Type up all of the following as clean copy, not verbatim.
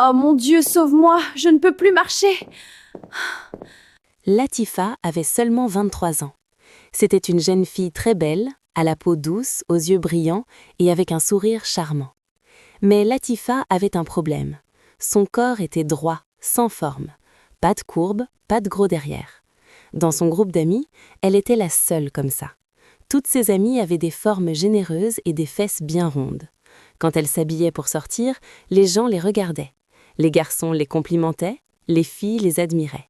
Oh mon Dieu, sauve-moi, je ne peux plus marcher. Latifa avait seulement 23 ans. C'était une jeune fille très belle, à la peau douce, aux yeux brillants et avec un sourire charmant. Mais Latifa avait un problème. Son corps était droit, sans forme. Pas de courbe, pas de gros derrière. Dans son groupe d'amis, elle était la seule comme ça. Toutes ses amies avaient des formes généreuses et des fesses bien rondes. Quand elle s'habillait pour sortir, les gens les regardaient. Les garçons les complimentaient, les filles les admiraient.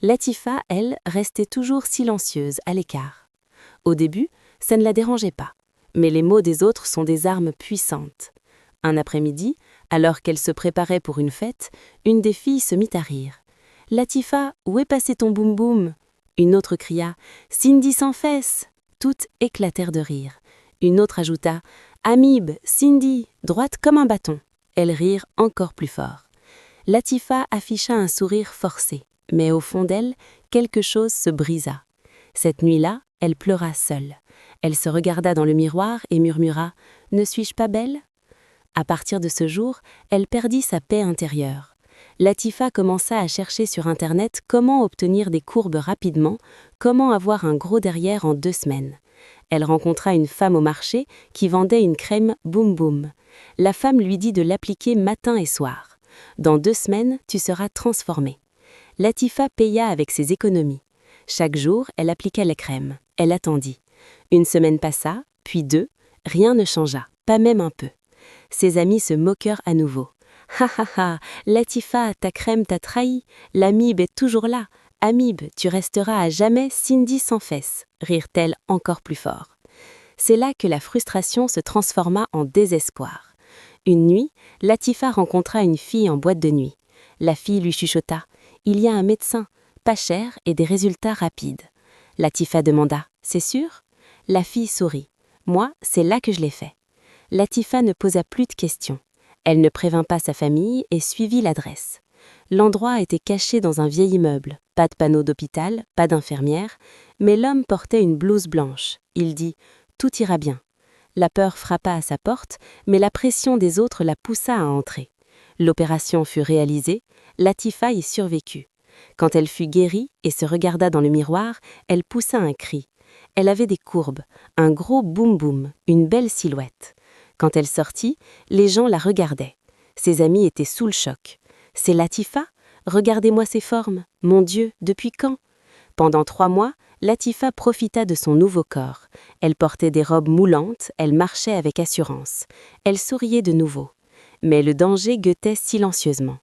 Latifa, elle, restait toujours silencieuse, à l'écart. Au début, ça ne la dérangeait pas. Mais les mots des autres sont des armes puissantes. Un après-midi, alors qu'elle se préparait pour une fête, une des filles se mit à rire. « Latifa, où est passé ton boum-boum » Une autre cria « Cindy sans fesses » Toutes éclatèrent de rire. Une autre ajouta « Amib, Cindy, droite comme un bâton » Elles rirent encore plus fort. Latifa afficha un sourire forcé, mais au fond d'elle, quelque chose se brisa. Cette nuit-là, elle pleura seule. Elle se regarda dans le miroir et murmura « Ne suis-je pas belle ?» À partir de ce jour, elle perdit sa paix intérieure. Latifa commença à chercher sur Internet comment obtenir des courbes rapidement, comment avoir un gros derrière en 2 semaines. Elle rencontra une femme au marché qui vendait une crème Boum Boum. La femme lui dit de l'appliquer matin et soir. Dans 2 semaines, tu seras transformée. Latifa paya avec ses économies. Chaque jour, elle appliqua la crème. Elle attendit. 1 semaine passa, puis 2, rien ne changea, pas même un peu. Ses amis se moquèrent à nouveau. « Ha ha ha, Latifa, ta crème t'a trahi, l'amib est toujours là. Amib, tu resteras à jamais Cindy sans fesses » rirent-elles encore plus fort. C'est là que la frustration se transforma en désespoir. Une nuit, Latifa rencontra une fille en boîte de nuit. La fille lui chuchota « Il y a un médecin, pas cher et des résultats rapides. » Latifa demanda « C'est sûr ?» La fille sourit. « Moi, c'est là que je l'ai fait. » Latifa ne posa plus de questions. Elle ne prévint pas sa famille et suivit l'adresse. L'endroit était caché dans un vieil immeuble. Pas de panneau d'hôpital, pas d'infirmière, mais l'homme portait une blouse blanche. Il dit « Tout ira bien ». La peur frappa à sa porte, mais la pression des autres la poussa à entrer. L'opération fut réalisée, Latifa y survécut. Quand elle fut guérie et se regarda dans le miroir, elle poussa un cri. Elle avait des courbes, un gros boum-boum, une belle silhouette. Quand elle sortit, les gens la regardaient. Ses amis étaient sous le choc. « C'est Latifa ? Regardez-moi ses formes. Mon Dieu, depuis quand ?» Pendant 3 mois, Latifa profita de son nouveau corps. Elle portait des robes moulantes, elle marchait avec assurance. Elle souriait de nouveau. Mais le danger guettait silencieusement.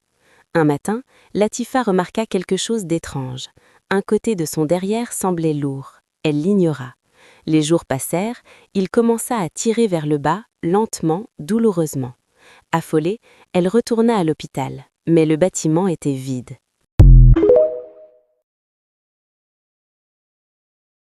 Un matin, Latifa remarqua quelque chose d'étrange. Un côté de son derrière semblait lourd. Elle l'ignora. Les jours passèrent, il commença à tirer vers le bas, lentement, douloureusement. Affolée, elle retourna à l'hôpital, mais le bâtiment était vide.